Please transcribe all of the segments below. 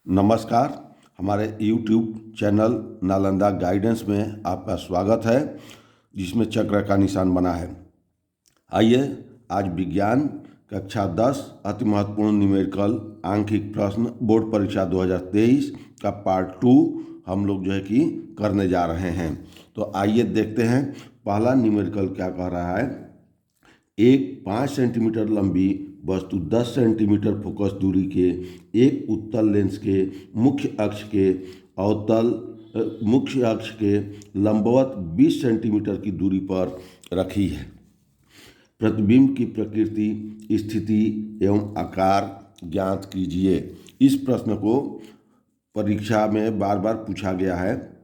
नमस्कार। हमारे YouTube channel Nalanda guidance में आपका स्वागत है, जिसमें चक्र का निशान बना है। आइए आज विज्ञान कक्षा 10 अति महत्वपूर्ण न्यूमेरिकल आंखिक प्रश्न बोर्ड परीक्षा 2023 का पार्ट 2 हम लोग जो है कि करने जा रहे हैं। तो आइए देखते हैं पहला न्यूमेरिकल क्या कह रहा है। एक 5 सेंटीमीटर लंबी वस्तु 10 सेंटीमीटर फोकस दूरी के एक उत्तल लेंस के मुख्य अक्ष के लंबवत 20 सेंटीमीटर की दूरी पर रखी है। प्रतिबिंब की प्रकृति, स्थिति एवं आकार ज्ञात कीजिए। इस प्रश्न को परीक्षा में बार बार पूछा गया है,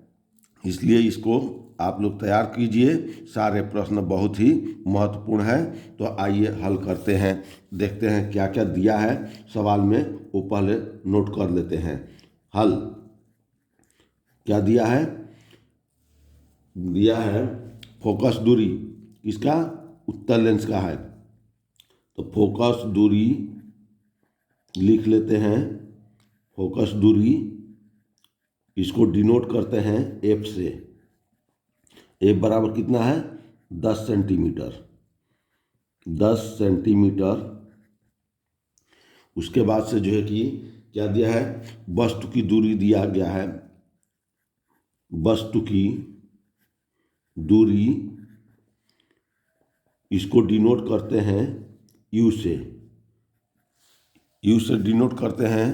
इसलिए इसको आप लोग तैयार कीजिए। सारे प्रश्न बहुत ही महत्वपूर्ण हैं। तो आइए हल करते हैं, देखते हैं क्या क्या दिया है सवाल में, वो पहले नोट कर लेते हैं। हल क्या दिया है? दिया है फोकस दूरी किसका? उत्तल लेंस का है। तो फोकस दूरी लिख लेते हैं। फोकस दूरी इसको डिनोट करते हैं एफ से। एफ बराबर कितना है? 10 सेंटीमीटर। 10 सेंटीमीटर। उसके बाद से जो है कि क्या दिया है? वस्तु की दूरी दिया गया है। वस्तु की दूरी इसको डिनोट करते हैं यू से। यू से डिनोट करते हैं।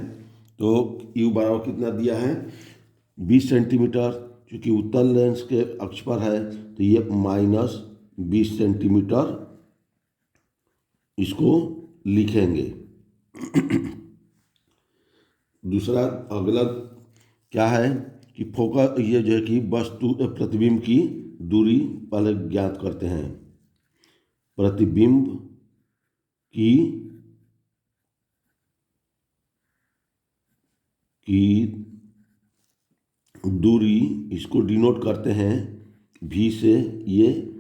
तो यू बराबर कितना दिया है? 20 सेंटीमीटर। क्योंकि उत्तल लेंस के अक्ष पर है तो ये -20 सेंटीमीटर इसको लिखेंगे। दूसरा अगला क्या है कि फोकस, ये जो है कि वस्तु प्रतिबिंब की दूरी पहले ज्ञात करते हैं। प्रतिबिंब की दूरी इसको डिनोट करते हैं भी से, ये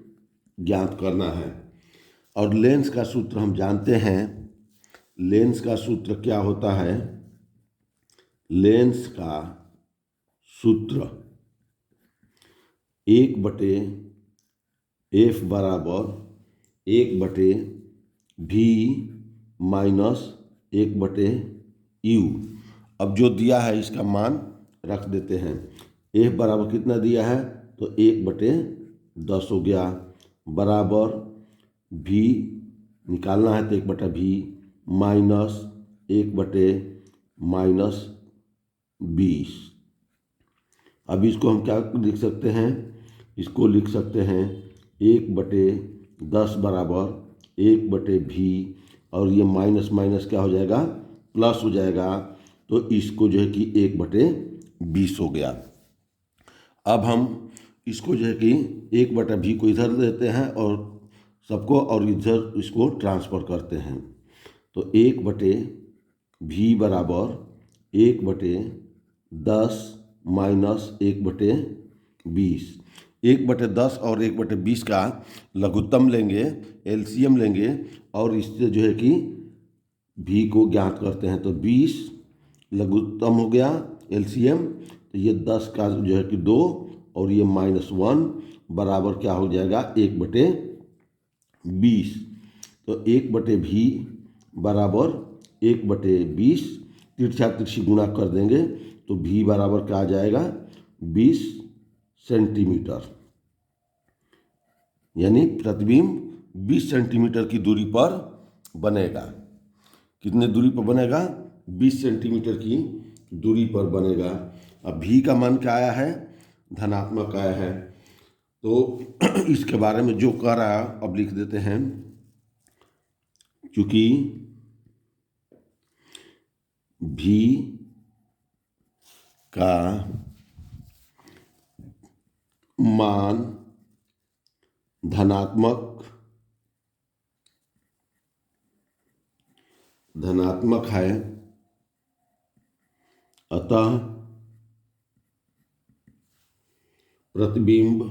ज्ञात करना है। और लेंस का सूत्र हम जानते हैं। लेंस का सूत्र क्या होता है? लेंस का सूत्र 1/f बराबर 1/v माइनस 1/u। अब जो दिया है इसका मान रख देते हैं। f बराबर कितना दिया है? तो 1/10 हो गया, बराबर v निकालना है तो 1/v माइनस 1/-20। अब इसको हम क्या लिख सकते हैं? इसको लिख सकते हैं 1/10 बराबर 1/v, और ये माइनस माइनस क्या हो जाएगा? प्लस हो जाएगा। तो इसको जो है कि 1/20 हो गया। अब हम इसको जो है कि 1/v को इधर लेते हैं और सबको, और इधर इसको ट्रांसफ़र करते हैं। तो 1/v बराबर 1/10 माइनस 1/20। 1/10 और 1/20 का लघुत्तम लेंगे, एलसीएम लेंगे, और इससे जो है कि v को ज्ञात करते हैं। तो 20 लघुत्तम हो गया, एलसीएम। तो ये 10 का जो है कि 2 और ये -1 बराबर क्या हो जाएगा? 1/20। तो 1/v बराबर 1/20, तिरछा तिरछी गुणा कर देंगे तो v बराबर क्या आ जाएगा? 20 सेंटीमीटर। यानी प्रतिबिंब 20 सेंटीमीटर की दूरी पर बनेगा। कितने दूरी पर बनेगा? 20 सेंटीमीटर की दूरी पर बनेगा। अब v का मान क्या आया है? धनात्मक आया है। तो इसके बारे में जो कह रहा है अब लिख देते हैं। क्योंकि v का मान धनात्मक है, अतः प्रतिबिंब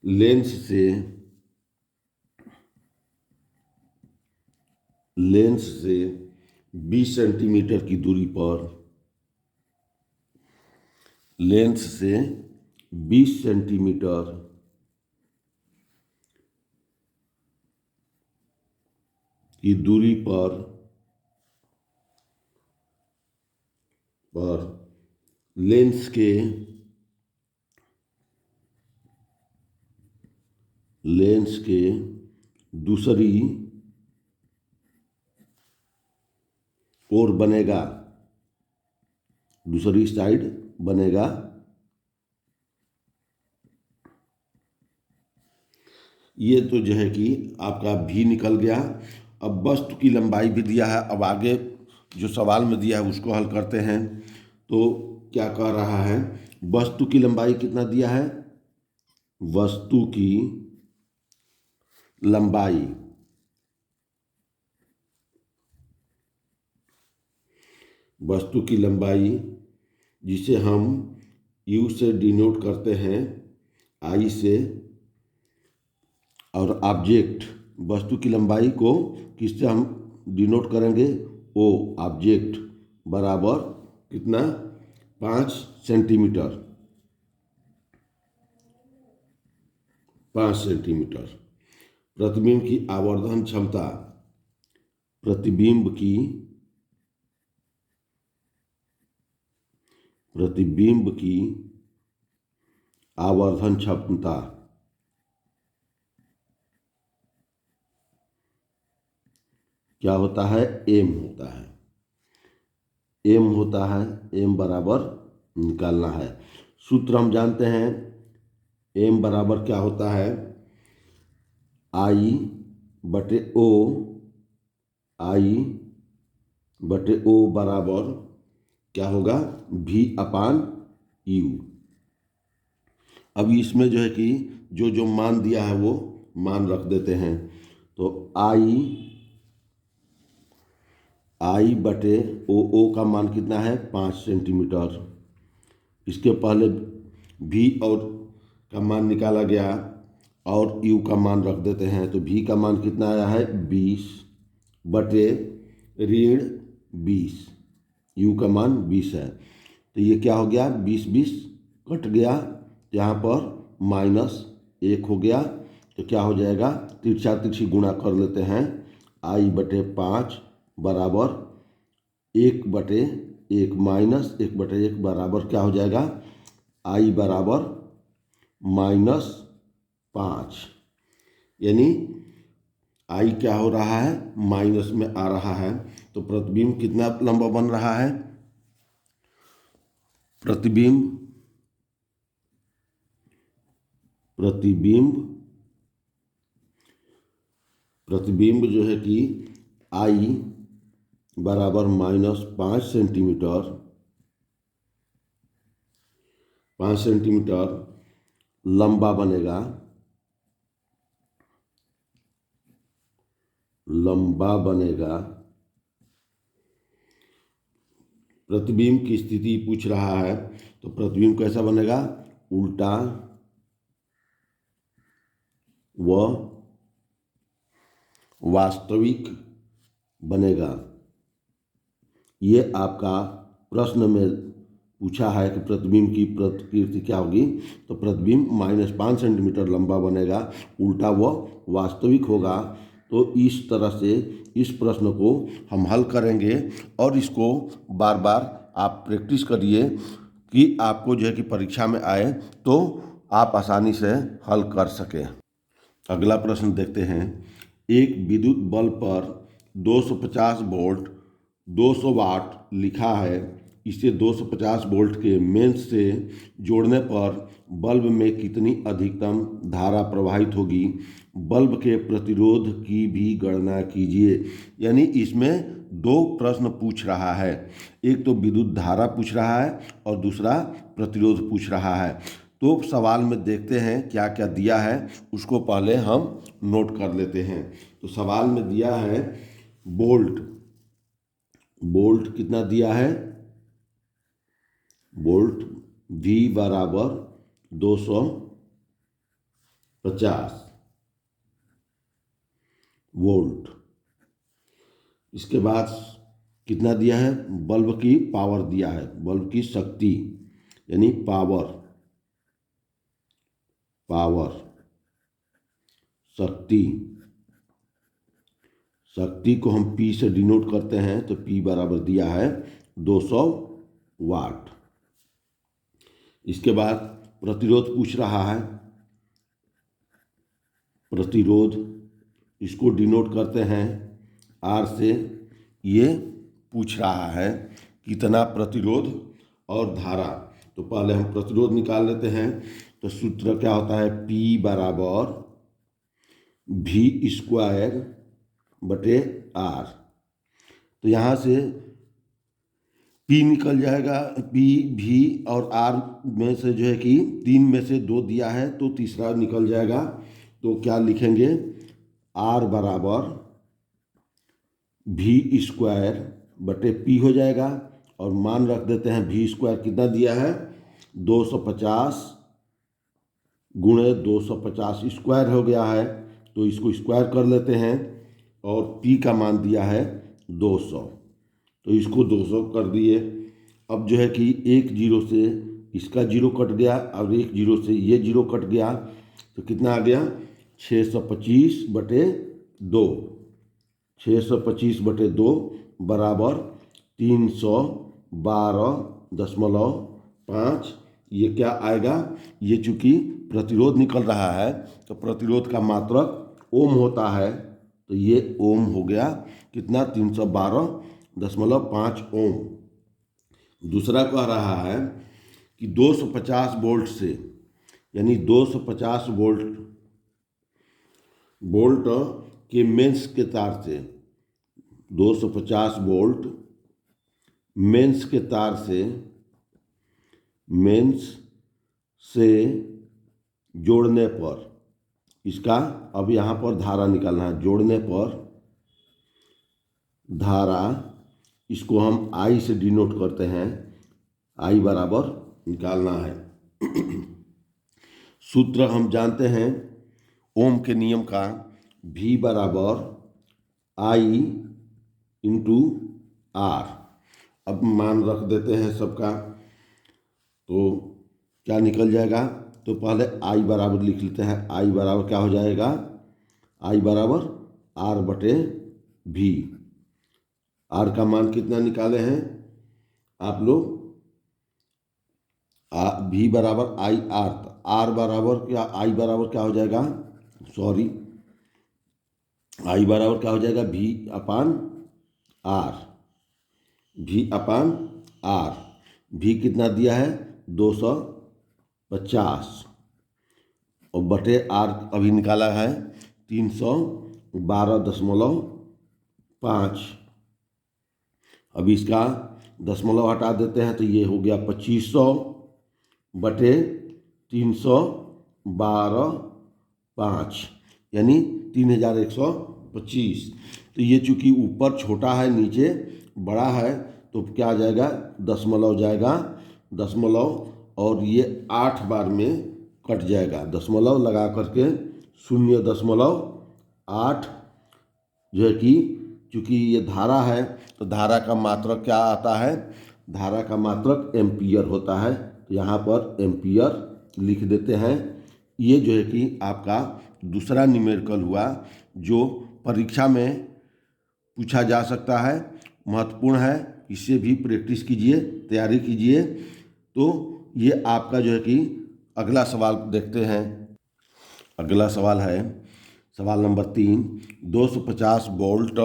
लेंस से लेंस से 20 सेंटीमीटर की दूरी पर, लेंस से 20 सेंटीमीटर की दूरी पर लेंस के दूसरी ओर बनेगा, दूसरी साइड बनेगा ये तो जो है कि आपका भी निकल गया। अब वस्तु की लंबाई भी दिया है। अब आगे जो सवाल में दिया है उसको हल करते हैं। तो क्या कह रहा है, वस्तु की लंबाई कितना दिया है, वस्तु की लंबाई, वस्तु की लंबाई जिसे हम U से डिनोट करते हैं, I से, और ऑब्जेक्ट, वस्तु की लंबाई को किससे हम डिनोट करेंगे, O, ऑब्जेक्ट बराबर कितना, 5 सेंटीमीटर, 5 सेंटीमीटर। प्रतिबिंब की आवर्धन क्षमता, प्रतिबिंब की आवर्धन क्षमता क्या होता है, m होता है, m होता है, m बराबर निकालना है। सूत्र हम जानते हैं, m बराबर क्या होता है, I बटे O, I बटे O बराबर क्या होगा, V अपान U। अभी इसमें जो है कि जो जो मान दिया है वो मान रख देते हैं। तो I बटे O का मान कितना है, 5 सेंटीमीटर। इसके पहले V और का मान निकाला गया और U का मान रख देते हैं। तो V का मान कितना आया है, 20 बटे ऋण 20, U का मान 20 है। तो ये क्या हो गया, 20 कट गया, यहाँ पर -1 हो गया। तो क्या हो जाएगा, तिरछा तिरछी गुणा कर लेते हैं, I बटे 5 बराबर 1 बटे 1 माइनस 1 बटे 1 बराबर क्या हो जाएगा, I बराबर -5, यानी I क्या हो रहा है, माइनस में आ रहा है। तो प्रतिबिंब कितना लंबा बन रहा है, प्रतिबिंब जो है कि I बराबर -5 सेंटीमीटर, 5 सेंटीमीटर लंबा बनेगा, प्रतिबिंब की स्थिति पूछ रहा है। तो प्रतिबिंब कैसा बनेगा, उल्टा व वास्तविक बनेगा। ये आपका प्रश्न में पूछा है कि प्रतिबिंब की प्रकृति क्या होगी। तो प्रतिबिंब -5 सेंटीमीटर लंबा बनेगा, उल्टा व वास्तविक होगा। तो इस तरह से इस प्रश्न को हम हल करेंगे और इसको बार बार आप प्रैक्टिस करिए कि आपको जो है कि परीक्षा में आए तो आप आसानी से हल कर सकें। अगला प्रश्न देखते हैं। एक विद्युत बल्ब पर 250 वोल्ट 200 वाट लिखा है। इसे 250 वोल्ट के मेंस से जोड़ने पर बल्ब में कितनी अधिकतम धारा प्रवाहित होगी, बल्ब के प्रतिरोध की भी गणना कीजिए। यानी इसमें दो प्रश्न पूछ रहा है, एक तो विद्युत धारा पूछ रहा है और दूसरा प्रतिरोध पूछ रहा है। तो सवाल में देखते हैं क्या क्या दिया है, उसको पहले हम नोट कर लेते हैं। तो सवाल में दिया है वोल्ट कितना दिया है, वोल्ट V बराबर 250 वोल्ट। इसके बाद कितना दिया है, बल्ब की पावर दिया है, बल्ब की शक्ति यानी पावर, पावर शक्ति, शक्ति को हम P से डिनोट करते हैं तो P बराबर दिया है 200 वाट। इसके बाद प्रतिरोध पूछ रहा है, प्रतिरोध इसको डिनोट करते हैं R से। ये पूछ रहा है कितना प्रतिरोध और धारा, तो पहले हम प्रतिरोध निकाल लेते हैं। तो सूत्र क्या होता है, P बराबर V² बटे R। तो यहाँ से P निकल जाएगा, P V और R में से जो है कि 3 में से 2 दिया है तो तीसरा निकल जाएगा। तो क्या लिखेंगे, R बराबर V² बटे P हो जाएगा, और मान रख देते हैं V² कितना दिया है, 250 गुणे 250 स्क्वायर हो गया है, तो इसको स्क्वायर कर लेते हैं, और P का मान दिया है 200, तो इसको 200 कर दिए। अब जो है कि एक जीरो से इसका जीरो कट गया और एक जीरो से ये जीरो कट गया, तो कितना आ गया, 625 बटे 2, 625 बटे 2 बराबर 312.5। ये क्या आएगा, ये चूँकि प्रतिरोध निकल रहा है तो प्रतिरोध का मात्रक ओम होता है, तो ये ओम हो गया, कितना, 312.5 ओम। दूसरा कह रहा है कि 250 वोल्ट से, यानी 250 वोल्ट के मेंस के तार से, 250 वोल्ट मेंस के तार से, मेंस से जोड़ने पर, इसका अब यहाँ पर धारा निकालना है, जोड़ने पर धारा, इसको हम I से डिनोट करते हैं, I बराबर निकालना है। सूत्र हम जानते हैं ओम के नियम का, V बराबर I इंटू R। अब मान रख देते हैं सबका, तो क्या निकल जाएगा, तो पहले I बराबर लिख लेते हैं, I बराबर क्या हो जाएगा, I बराबर R बटे V। R का मान कितना निकाले हैं आप लोग, V बराबर I R, R बराबर क्या, I बराबर क्या हो जाएगा, सॉरी, I बराबर क्या हो जाएगा, V अपान R, V अपान R। V कितना दिया है, 250, और बटे R अभी निकाला है 312.5। अब इसका दशमलव हटा देते हैं तो ये हो गया 2500 बटे 312.5, यानी 3125। तो ये चूँकि ऊपर छोटा है नीचे बड़ा है, तो क्या आ जाएगा, दशमलव जाएगा, दशमलव, और ये 8 बार में कट जाएगा, दशमलव लगा करके 0.8, जो है कि चूँकि ये धारा है तो धारा का मात्रक क्या आता है, धारा का मात्रक एम्पियर होता है, तो यहाँ पर एम्पियर लिख देते हैं। ये जो है कि आपका दूसरा न्यूमेरिकल हुआ जो परीक्षा में पूछा जा सकता है, महत्वपूर्ण है, इससे भी प्रैक्टिस कीजिए, तैयारी कीजिए। तो ये आपका जो है कि अगला सवाल देखते हैं। अगला सवाल है सवाल नंबर 3, 250 वोल्ट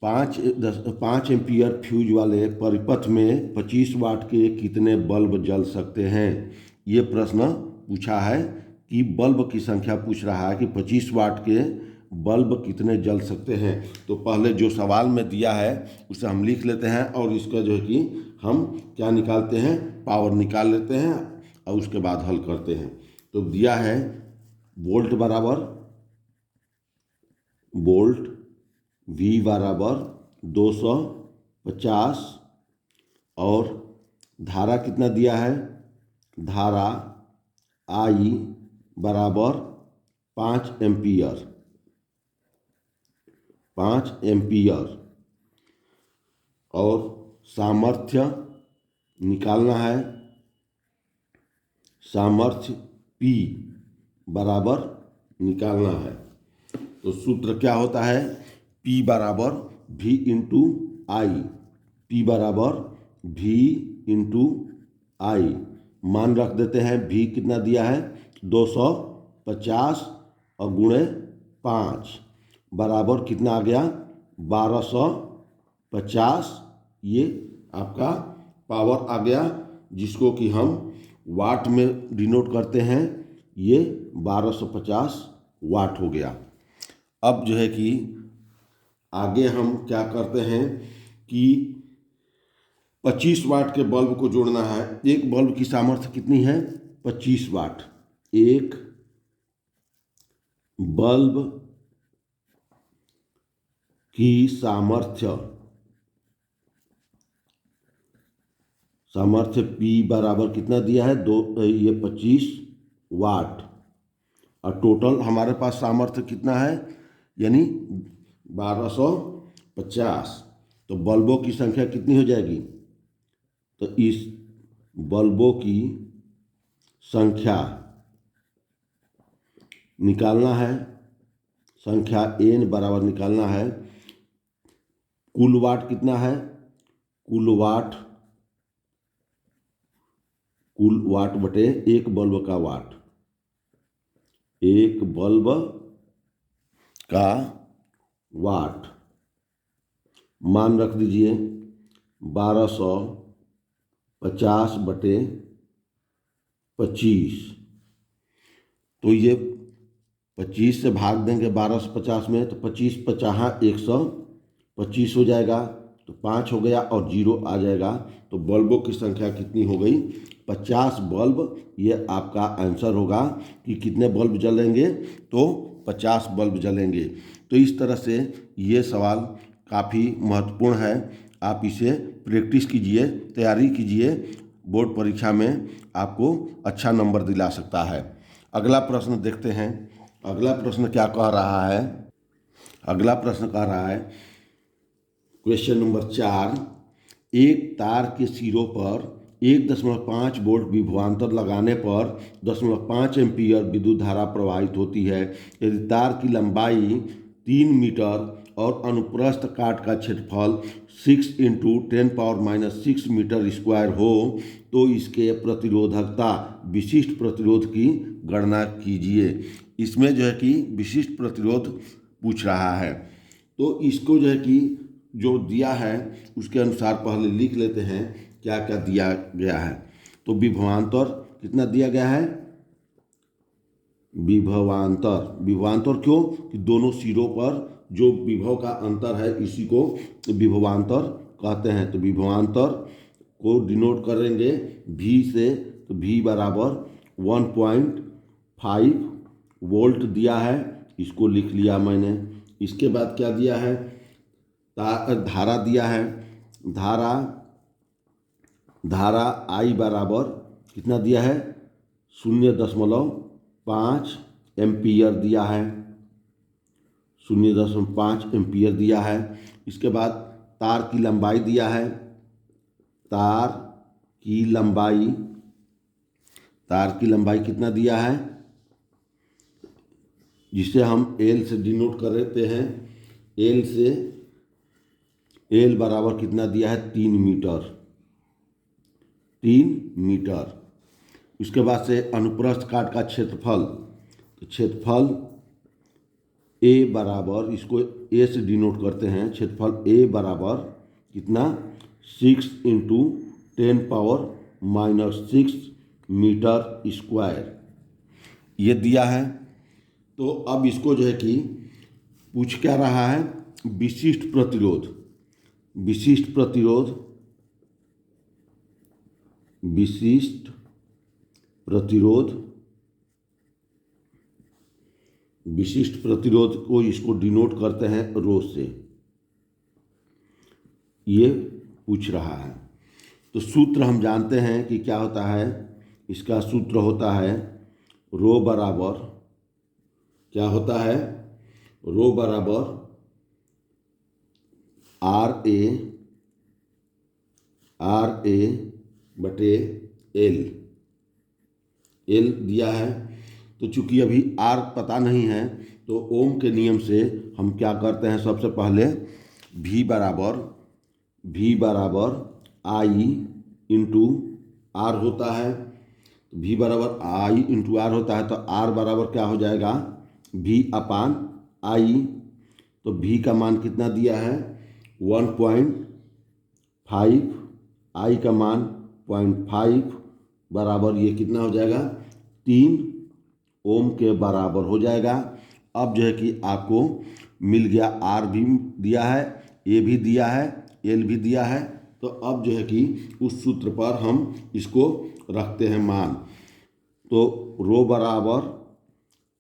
5 एम्पियर फ्यूज वाले परिपथ में 25 वाट के कितने बल्ब जल सकते हैं। ये प्रश्न पूछा है कि बल्ब की संख्या पूछ रहा है कि 25 वाट के बल्ब कितने जल सकते हैं। तो पहले जो सवाल में दिया है उसे हम लिख लेते हैं, और इसका जो है कि हम क्या निकालते हैं, पावर निकाल लेते हैं, और उसके बाद हल करते हैं। तो दिया है वोल्ट बराबर, वोल्ट V बराबर 250, और धारा कितना दिया है, धारा I बराबर 5 एम्पियर, 5 एम्पियर। और सामर्थ्य निकालना है। सामर्थ्य P बराबर निकालना है। तो सूत्र क्या होता है? P बराबर V इंटू आई। P बराबर V इंटू आई। मान रख देते हैं। V कितना दिया है? 250 और गुणे 5 बराबर कितना आ गया? 1250। ये आपका पावर आ गया, जिसको कि हम वाट में डिनोट करते हैं। ये 1250 वाट हो गया। अब जो है कि आगे हम क्या करते हैं कि 25 वाट के बल्ब को जोड़ना है। एक बल्ब की सामर्थ्य कितनी है? 25 वाट। एक बल्ब की सामर्थ्य P बराबर कितना दिया है? ये 25 वाट। और टोटल हमारे पास सामर्थ्य कितना है? यानी 1250। तो बल्बों की संख्या कितनी हो जाएगी? तो इस बल्बों की संख्या निकालना है। संख्या n बराबर निकालना है। कुल वाट कितना है? कुल वाट बटे एक बल्ब का वाट। एक बल्ब का वाट मान रख दीजिए 1250 बटे 25। तो ये 25 से भाग देंगे 1250 में, तो 25 पचाहा 125 हो जाएगा। तो 5 हो गया और 0 आ जाएगा। तो बल्बों की संख्या कितनी हो गई? 50 बल्ब। ये आपका आंसर होगा कि कितने बल्ब जलेंगे? तो 50 बल्ब जलेंगे। तो इस तरह से ये सवाल काफ़ी महत्वपूर्ण है। आप इसे प्रैक्टिस कीजिए, तैयारी कीजिए। बोर्ड परीक्षा में आपको अच्छा नंबर दिला सकता है। अगला प्रश्न देखते हैं। अगला प्रश्न क्या कह रहा है? अगला प्रश्न कह रहा है, क्वेश्चन नंबर 4, एक तार के सिरों पर 1.5 वोल्ट विभवांतर लगाने पर 0.5 एम्पीयर विद्युत धारा प्रवाहित होती है। यदि तार की लंबाई 3 मीटर और अनुप्रस्थ काट का क्षेत्रफल 6 इंटू 10⁻⁻6 मीटर स्क्वायर हो, तो इसके प्रतिरोधकता विशिष्ट प्रतिरोध की गणना कीजिए। इसमें जो है कि विशिष्ट प्रतिरोध पूछ रहा है। तो इसको जो है कि जो दिया है उसके अनुसार पहले लिख लेते हैं क्या क्या दिया गया है। तो विभवांतर कितना दिया गया है? विभवांतर क्यों? कि दोनों सिरों पर जो विभव का अंतर है इसी को विभवांतर कहते हैं। तो विभवांतर को डिनोट करेंगे V से। तो V बराबर 1.5 वोल्ट दिया है, इसको लिख लिया मैंने। इसके बाद क्या दिया है? धारा दिया है। धारा I बराबर कितना दिया है? 0.5 एम्पियर दिया है। 0.5 एम्पियर दिया है। इसके बाद तार की लंबाई दिया है। तार की लंबाई कितना दिया है? जिसे हम L से डिनोट कर देते हैं। L बराबर कितना दिया है? 3 मीटर। 3 मीटर। उसके बाद से अनुप्रस्थ काट का क्षेत्रफल। तो क्षेत्रफल A बराबर, इसको A से डिनोट करते हैं। क्षेत्रफल A बराबर कितना? 6 इंटू 10⁻⁻6 मीटर स्क्वायर ये दिया है। तो अब इसको जो है कि पूछ क्या रहा है? विशिष्ट प्रतिरोध। विशिष्ट प्रतिरोध को इसको डिनोट करते हैं रो से। ये पूछ रहा है। तो सूत्र हम जानते हैं कि क्या होता है। इसका सूत्र होता है रो बराबर, क्या होता है? रो बराबर RA RA/L, L दिया है। तो चूंकि अभी R पता नहीं है तो ओम के नियम से हम क्या करते हैं, सबसे पहले V बराबर I इंटू R होता है। तो V बराबर I इंटू R होता है, तो R बराबर क्या हो जाएगा, V/I। तो V का मान कितना दिया है, 1.5, I का मान 0.5 बराबर ये कितना हो जाएगा, 3 ओम के बराबर हो जाएगा। अब जो है कि आपको मिल गया, R भी दिया है, A भी दिया है, L भी दिया है। तो अब जो है कि उस सूत्र पर हम इसको रखते हैं मान। तो रो बराबर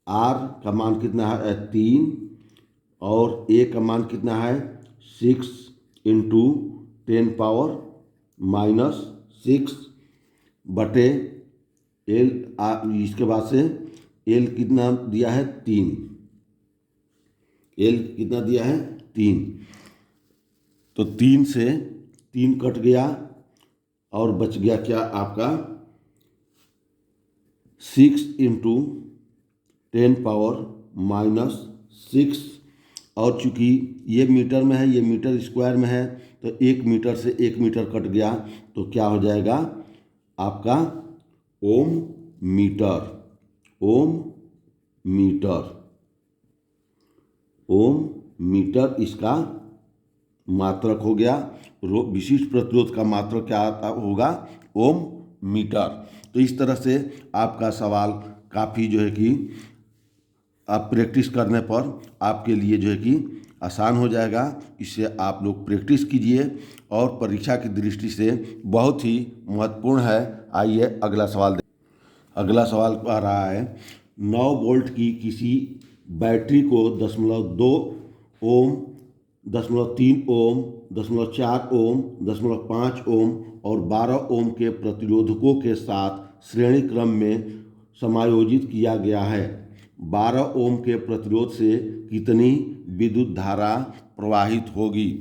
R का मान कितना है, 3, और A का मान कितना है, 6 इंटू 10⁻⁻6 बटे L। इसके बाद से L कितना दिया है, 3, L कितना दिया है, 3। तो 3 से 3 कट गया और बच गया क्या आपका, 6 इंटू 10⁻⁻6। और चूंकि ये मीटर में है, ये मीटर स्क्वायर में है, तो 1 मीटर से 1 मीटर कट गया, तो क्या हो जाएगा आपका ओम मीटर। ओम मीटर इसका मात्रक हो गया। विशिष्ट प्रतिरोध का मात्रक क्या होगा, ओम मीटर। तो इस तरह से आपका सवाल काफ़ी जो है कि आप प्रैक्टिस करने पर आपके लिए जो है कि आसान हो जाएगा। इससे आप लोग प्रैक्टिस कीजिए और परीक्षा की दृष्टि से बहुत ही महत्वपूर्ण है। आइए अगला सवाल अगला सवाल आ रहा है, 9 वोल्ट की किसी बैटरी को 0.2 ओम, 0.3 ओम, 0.4 ओम, 0.5 ओम और 12 ओम के प्रतिरोधकों के साथ श्रेणी क्रम में समायोजित किया गया है। 12 ओम के प्रतिरोध से कितनी विद्युत धारा प्रवाहित होगी।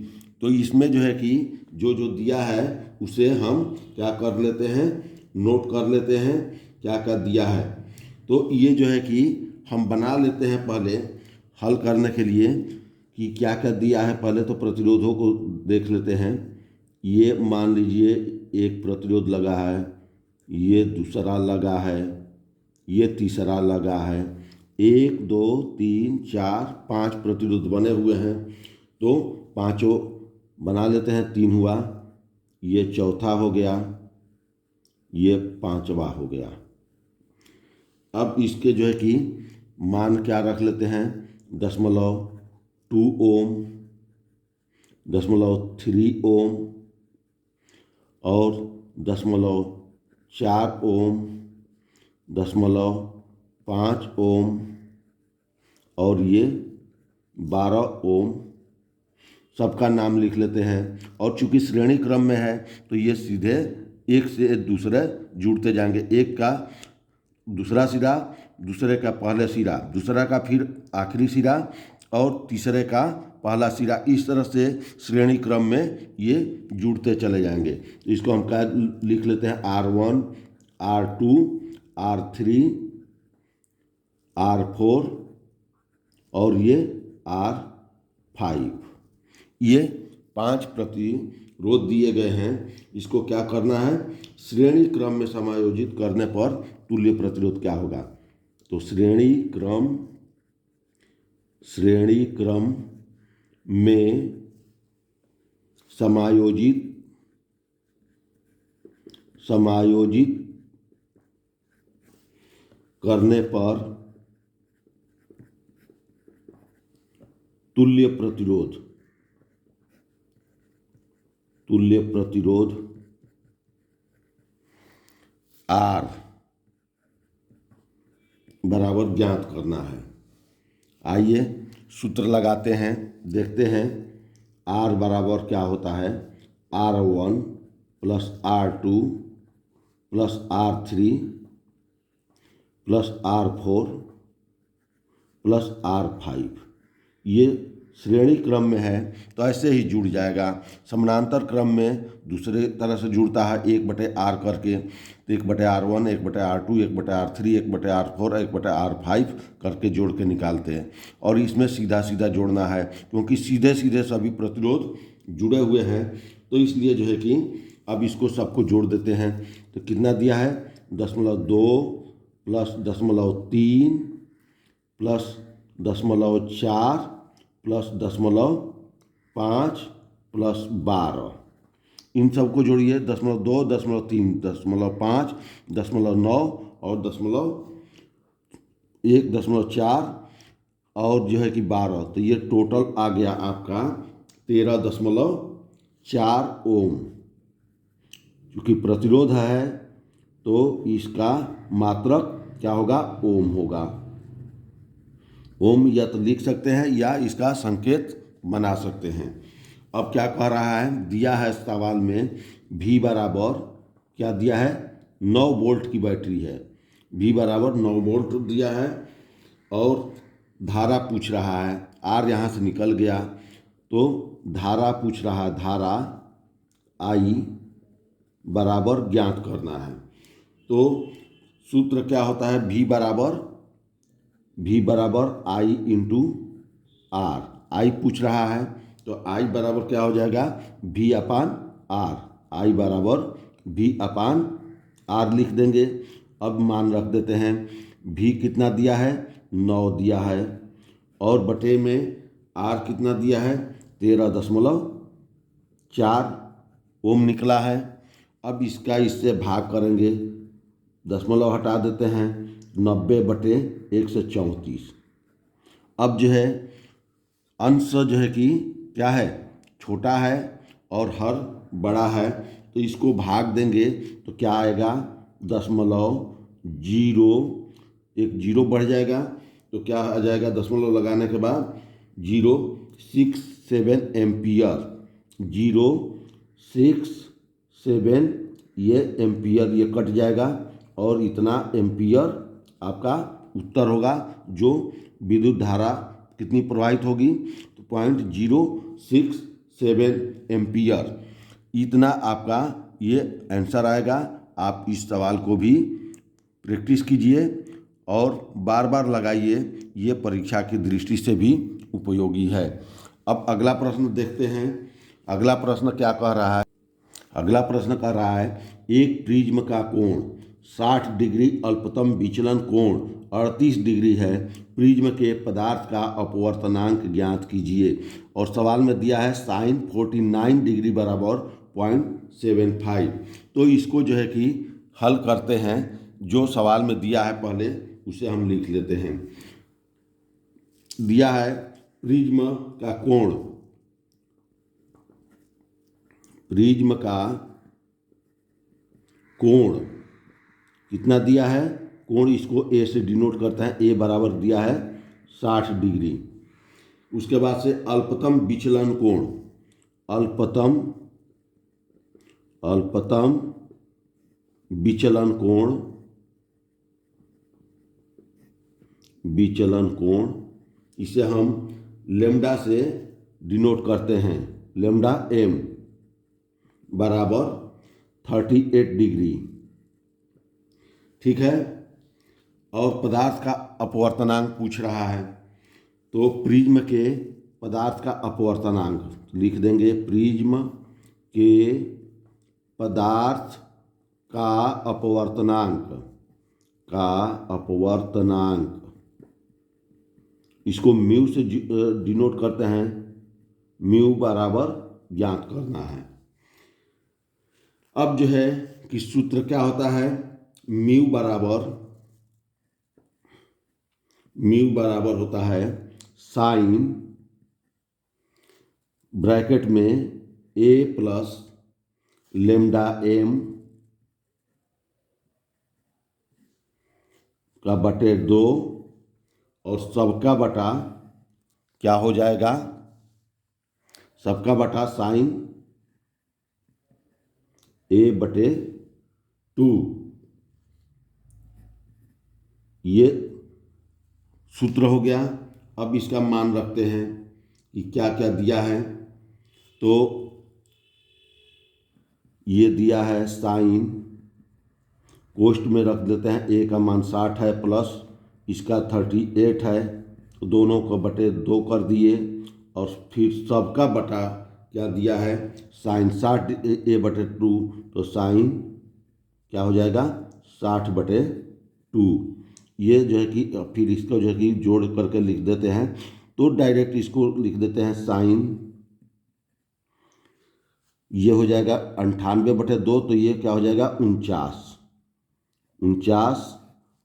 तो इसमें जो है कि जो जो दिया है उसे हम क्या कर लेते हैं, नोट कर लेते हैं क्या क्या दिया है। तो ये जो है कि हम बना लेते हैं पहले हल करने के लिए कि क्या क्या दिया है। पहले तो प्रतिरोधों को देख लेते हैं। ये मान लीजिए एक प्रतिरोध लगा है, ये दूसरा लगा है, ये तीसरा लगा है, 1 2 3 4 5 प्रतिरोध बने हुए हैं। तो पांचों बना लेते हैं, 3 हुआ, ये चौथा हो गया, ये पांचवा हो गया। अब इसके जो है कि मान क्या रख लेते हैं, 0.2 ओम, 0.3 ओम और 0.4 ओम, 0.5 ओम और ये 12 ओम। सबका नाम लिख लेते हैं। और चूंकि श्रेणी क्रम में है तो ये सीधे एक से दूसरे जुड़ते जाएंगे। एक का दूसरा सिरा, दूसरे का पहला सिरा, दूसरा का फिर आखिरी सिरा और तीसरे का पहला सिरा। इस तरह से श्रेणी क्रम में ये जुड़ते चले जाएंगे। इसको हम क्या लिख लेते हैं, R1, R2, R3, R4 और ये R5। ये 5 प्रतिरोध दिए गए हैं। इसको क्या करना है, श्रेणी क्रम में समायोजित करने पर तुल्य प्रतिरोध क्या होगा। तो श्रेणी क्रम में समायोजित करने पर तुल्य प्रतिरोध R बराबर ज्ञात करना है। आइए सूत्र लगाते हैं, देखते हैं। R बराबर क्या होता है, R1 plus R2 plus R3 plus R4 plus R5। ये श्रेणी क्रम में है तो ऐसे ही जुड़ जाएगा। समानांतर क्रम में दूसरे तरह से जुड़ता है, 1/r करके, तो 1/r1, 1/r2, 1/r3, 1/r4, 1/r5 करके जोड़ के निकालते हैं। और इसमें सीधा सीधा जोड़ना है क्योंकि सीधे सीधे सभी प्रतिरोध जुड़े हुए हैं, तो इसलिए जो है कि अब इसको सबको जोड़ देते हैं। तो कितना दिया है, 0.2 प्लस 0.3 प्लस 0.4 प्लस 0.5 प्लस 12, इन सबको जोड़िए, 0.2, 0.3, 0.5, 0.9 और 0.1, 0.4 और जो है कि 12, तो ये टोटल आ गया आपका 13.4 ओम। क्योंकि प्रतिरोध है तो इसका मात्रक क्या होगा, ओम होगा। ओम या तो लिख सकते हैं या इसका संकेत बना सकते हैं। अब क्या कह रहा है, दिया है सवाल में V बराबर क्या दिया है, 9 वोल्ट की बैटरी है, V बराबर 9 वोल्ट दिया है और धारा पूछ रहा है। R यहाँ से निकल गया तो धारा पूछ रहा है, धारा I बराबर ज्ञात करना है। तो सूत्र क्या होता है, V बराबर I इंटू R, I पूछ रहा है तो I बराबर क्या हो जाएगा, V अपान R, I बराबर V अपान R लिख देंगे। अब मान रख देते हैं, V कितना दिया है, 9 दिया है और बटे में R कितना दिया है, 13.4 ओम निकला है। अब इसका इससे भाग करेंगे, दशमलव हटा देते हैं, 90/134। अब जो है अंश जो है कि क्या है, छोटा है और हर बड़ा है, तो इसको भाग देंगे तो क्या आएगा, 0.0, एक जीरो बढ़ जाएगा तो क्या आ जाएगा, दशमलव लगाने के बाद 067 एम्पियर, 067 ये एम्पियर, ये कट जाएगा और इतना एम्पियर आपका उत्तर होगा। जो विद्युत धारा कितनी प्रवाहित होगी, तो 0.067 एम्पियर, इतना आपका ये आंसर आएगा। आप इस सवाल को भी प्रैक्टिस कीजिए और बार बार लगाइए, ये परीक्षा की दृष्टि से भी उपयोगी है। अब अगला प्रश्न देखते हैं। अगला प्रश्न क्या कह रहा है, अगला प्रश्न कह रहा है, एक प्रिज्म का कोण 60 डिग्री, अल्पतम विचलन कोण 38 डिग्री है, प्रिज्म के पदार्थ का अपवर्तनांक ज्ञात कीजिए। और सवाल में दिया है साइन 49 डिग्री बराबर 0.75। तो इसको जो है कि हल करते हैं, जो सवाल में दिया है पहले उसे हम लिख लेते हैं। दिया है प्रिज्म का कोण, प्रिज्म का कोण कितना दिया है, कोण इसको ए से डिनोट करते हैं, ए बराबर दिया है 60 डिग्री। उसके बाद से अल्पतम विचलन कोण, अल्पतम विचलन कोण, इसे हम लेम्डा से डिनोट करते हैं, लेम्डा एम बराबर 38 डिग्री, ठीक है। और पदार्थ का अपवर्तनांक पूछ रहा है, तो प्रिज्म के पदार्थ का अपवर्तनांक लिख देंगे, प्रिज्म के पदार्थ का अपवर्तनांक, इसको म्यू से डिनोट करते हैं, म्यू बराबर ज्ञात करना है। अब जो है कि सूत्र क्या होता है, म्यू बराबर होता है साइन ब्रैकेट में ए प्लस लेम्डा एम का बटे 2 और सबका बटा क्या हो जाएगा, सबका बटा साइन ए बटे 2, ये सूत्र हो गया। अब इसका मान रखते हैं, कि क्या क्या दिया है। तो ये दिया है साइन, कोष्ट में रख देते हैं, ए का मान 60 है प्लस इसका 38 है, तो दोनों को बटे 2 कर दिए और फिर सबका बटा क्या दिया है, साइन 60 ए बटे 2, तो साइन क्या हो जाएगा 60 बटे 2। ये जो है कि फिर इसको जो है कि जोड़ करके लिख देते हैं, तो डायरेक्ट इसको लिख देते हैं साइन, ये हो जाएगा 98 बटे 2, तो ये क्या हो जाएगा 49,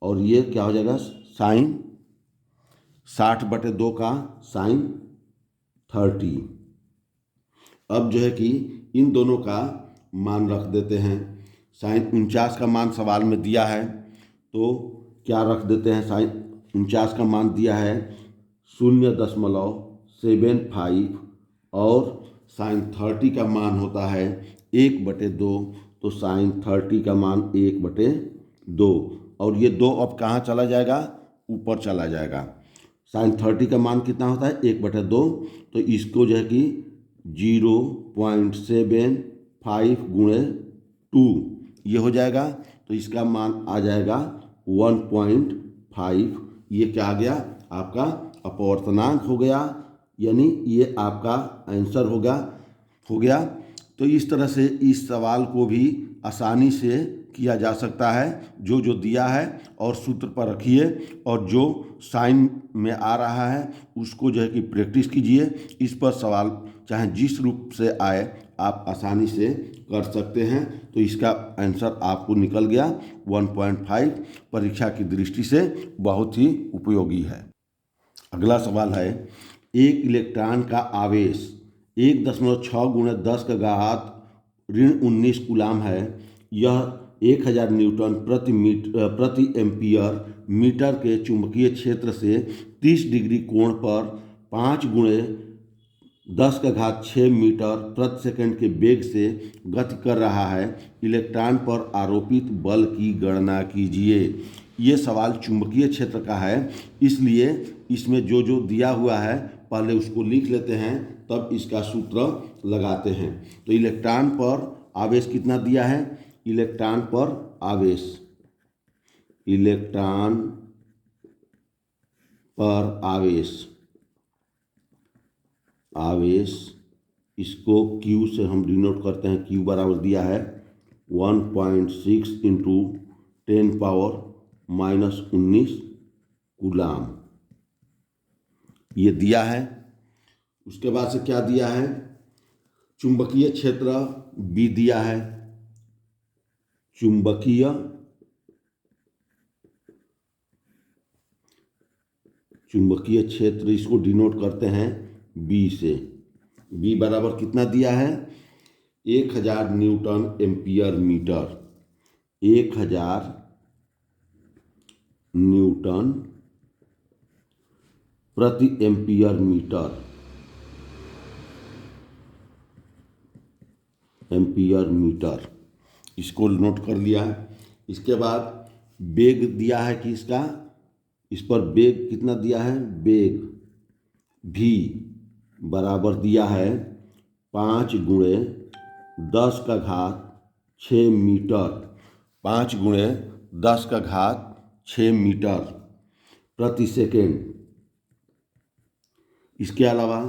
और ये क्या हो जाएगा साइन 60 बटे 2 का साइन 30। अब जो है कि इन दोनों का मान रख देते हैं। साइन 49 का मान सवाल में दिया है, तो क्या रख देते हैं, साइन 49 का मान दिया है 0.75 और साइन 30 का मान होता है 1/2, तो साइन 30 का मान 1/2, और ये 2 अब कहाँ चला जाएगा, ऊपर चला जाएगा। साइन 30 का मान कितना होता है 1/2, तो इसको जो है कि 0.75 गुणे 2 ये हो जाएगा, तो इसका मान आ जाएगा 1.5। ये क्या आ गया आपका अपवर्तनांक हो गया, यानी ये आपका आंसर हो गया। तो इस तरह से इस सवाल को भी आसानी से किया जा सकता है, जो जो दिया है और सूत्र पर रखिए, और जो साइन में आ रहा है उसको जो है कि प्रैक्टिस कीजिए। इस पर सवाल चाहे जिस रूप से आए आप आसानी से कर सकते हैं। तो इसका आंसर आपको निकल गया 1.5, परीक्षा की दृष्टि से बहुत ही उपयोगी है। अगला सवाल है, एक इलेक्ट्रॉन का आवेश 1.6 गुणे 10 का घात ऋण 19 कूलाम है। यह 1000 न्यूटन प्रति एम्पियर मीटर के चुंबकीय क्षेत्र से 30 डिग्री कोण पर 5 गुणे 10 का घात 6 मीटर प्रति सेकंड के वेग से गति कर रहा है। इलेक्ट्रॉन पर आरोपित बल की गणना कीजिए। ये सवाल चुंबकीय क्षेत्र का है, इसलिए इसमें जो जो दिया हुआ है पहले उसको लिख लेते हैं, तब इसका सूत्र लगाते हैं। तो इलेक्ट्रॉन पर आवेश कितना दिया है, इलेक्ट्रॉन पर आवेश, इलेक्ट्रॉन पर आवेश इसको Q से हम डिनोट करते हैं। Q बराबर दिया है 1.6 इंटू 10⁻⁻19 कूलाम, ये दिया है। उसके बाद से क्या दिया है, चुंबकीय क्षेत्र B दिया है, चुंबकीय क्षेत्र इसको डिनोट करते हैं B से। B बराबर कितना दिया है 1000 न्यूटन एम्पियर मीटर, 1000 न्यूटन प्रति एम्पियर मीटर, इसको नोट कर लिया। इसके बाद वेग दिया है कि इसका, इस पर वेग कितना दिया है, वेग भी बराबर दिया है 5 गुणे 10 का घात 6 मीटर, 5 गुणे 10 का घात 6 मीटर प्रति सेकेंड। इसके अलावा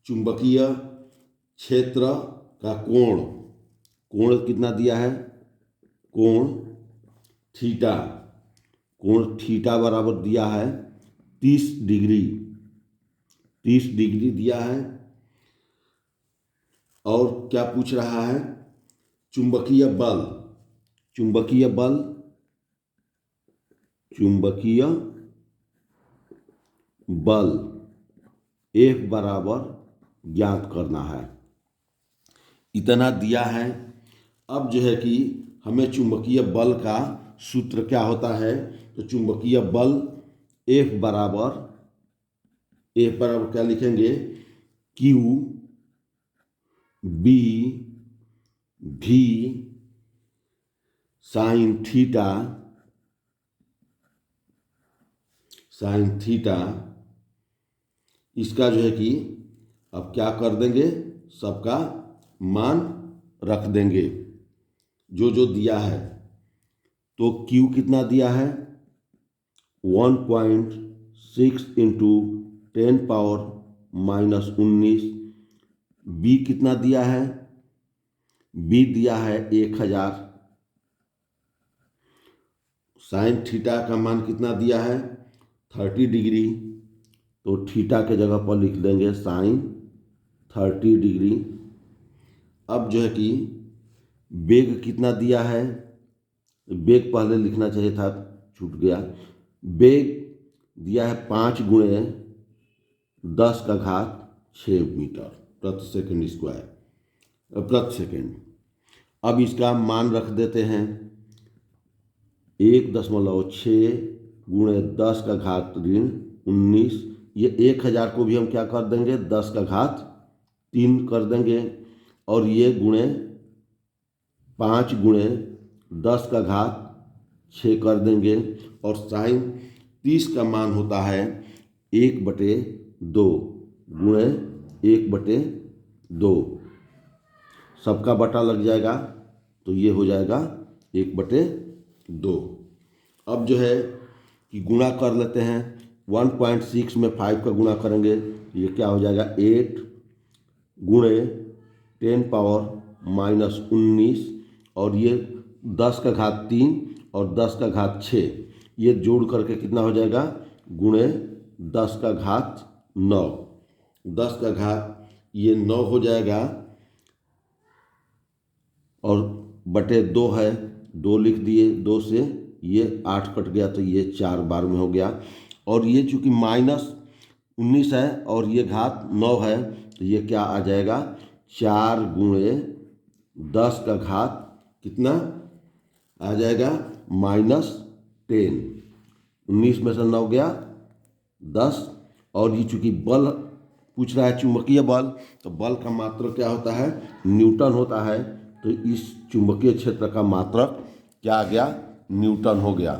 चुंबकीय क्षेत्र का कोण कितना दिया है, कोण थीटा बराबर दिया है 30 डिग्री दिया है। और क्या पूछ रहा है, चुंबकीय बल F बराबर ज्ञात करना है, इतना दिया है। अब जो है कि हमें चुंबकीय बल का सूत्र क्या होता है, तो चुंबकीय बल F बराबर क्या लिखेंगे, Q B V sine theta, इसका जो है कि अब क्या कर देंगे, सबका मान रख देंगे जो जो दिया है। तो Q कितना दिया है, 1.6 इंटू 10⁻⁻19। B कितना दिया है, B दिया है 1000। साइन थीटा का मान कितना दिया है, 30 डिग्री। तो थीटा के जगह पर लिख देंगे साइन 30 डिग्री। अब जो है कि वेग कितना दिया है, वेग पहले लिखना चाहिए था, छूट गया। वेग दिया है 5 गुणे 10⁻6 मीटर प्रति सेकंड स्क्वायर, प्रति सेकंड। अब इसका मान रख देते हैं 1.6 गुणे 10⁻⁻19। ये 1000 को भी हम क्या कर देंगे, 10⁻3 कर देंगे, और ये गुणे 5 गुणे 10⁻6 कर देंगे। और साइन 30 का मान होता है 1/2 गुणे 1/2। सबका बटा लग जाएगा, तो ये हो जाएगा 1/2। अब जो है कि गुणा कर लेते हैं। 1.6 में 5 का गुणा करेंगे, ये क्या हो जाएगा, 8 गुणे 10⁻⁻19, और ये 10⁻3 और 10⁻6, ये जोड़ करके कितना हो जाएगा, गुणे 10⁻9। 10⁻9 हो जाएगा, और बटे 2 है, 2 लिख दिए, 2 से ये 8 कट गया, तो ये 4 बार में हो गया। और ये चूँकि -19 है और ये घात 9 है, तो ये क्या आ जाएगा, 4 गुणे 10⁻, कितना आ जाएगा, -10। 19 में से 9 गया 10। और ये चूँकि बल पूछ रहा है, चुंबकीय बल, तो बल का मात्रक क्या होता है, न्यूटन होता है। तो इस चुंबकीय क्षेत्र का मात्रक क्या आ गया, न्यूटन हो गया।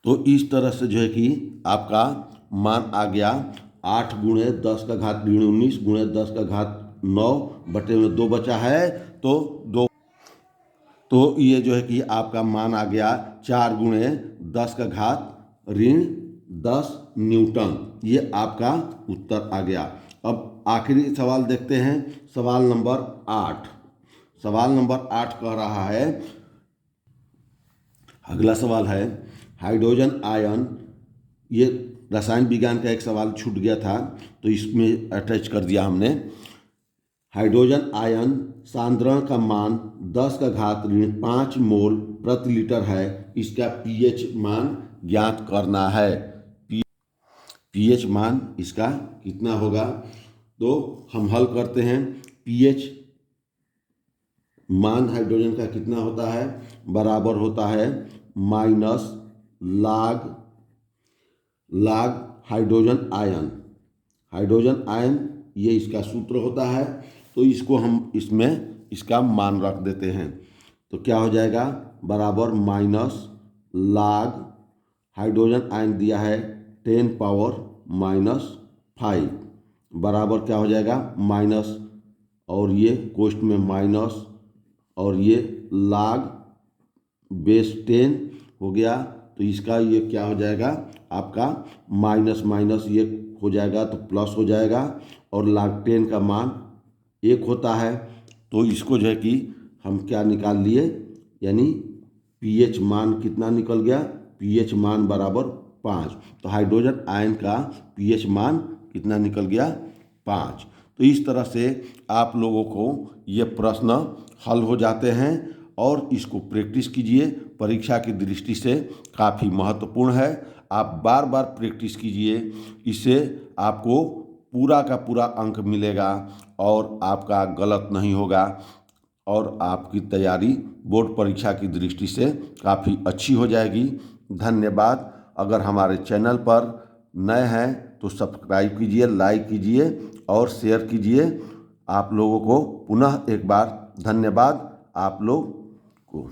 तो इस तरह से जो है कि आपका मान आ गया 8 गुणे 10⁻19 गुणे 10⁻9 बटे में 2 बचा है, तो 2। तो ये जो है कि आपका मान आ गया 4 गुणे 10⁻10 न्यूटन। ये आपका उत्तर आ गया। अब आखिरी सवाल देखते हैं, सवाल नंबर 8। सवाल नंबर 8 कह रहा है, अगला सवाल है हाइड्रोजन आयन। ये रसायन विज्ञान का एक सवाल छूट गया था, तो इसमें अटैच कर दिया हमने। हाइड्रोजन आयन सांद्रण का मान 10⁻5 मोल प्रति लीटर है। इसका पीएच मान ज्ञात करना है। पीएच मान इसका कितना होगा, तो हम हल करते हैं। पीएच मान हाइड्रोजन का कितना होता है, बराबर होता है माइनस लाग हाइड्रोजन आयन। हाइड्रोजन आयन ये इसका सूत्र होता है, तो इसको हम इसमें इसका मान रख देते हैं। तो क्या हो जाएगा, बराबर माइनस लाग हाइड्रोजन आयन दिया है 10⁻⁻5 बराबर क्या हो जाएगा, माइनस, और ये कोष्ठ में माइनस, और ये लाग बेस 10 हो गया। तो इसका ये क्या हो जाएगा, आपका माइनस माइनस ये हो जाएगा तो प्लस हो जाएगा, और लाग 10 का मान 1 होता है। तो इसको जो है कि हम क्या निकाल लिए, यानी पीएच मान कितना निकल गया, पीएच मान बराबर 5। तो हाइड्रोजन आयन का पीएच मान कितना निकल गया, 5। तो इस तरह से आप लोगों को ये प्रश्न हल हो जाते हैं, और इसको प्रैक्टिस कीजिए, परीक्षा की दृष्टि से काफ़ी महत्वपूर्ण है। आप बार बार प्रैक्टिस कीजिए, इससे आपको पूरा का पूरा अंक मिलेगा और आपका गलत नहीं होगा, और आपकी तैयारी बोर्ड परीक्षा की दृष्टि से काफ़ी अच्छी हो जाएगी। धन्यवाद। अगर हमारे चैनल पर नए हैं तो सब्सक्राइब कीजिए, लाइक कीजिए और शेयर कीजिए। आप लोगों को पुनः एक बार धन्यवाद आप लोग को।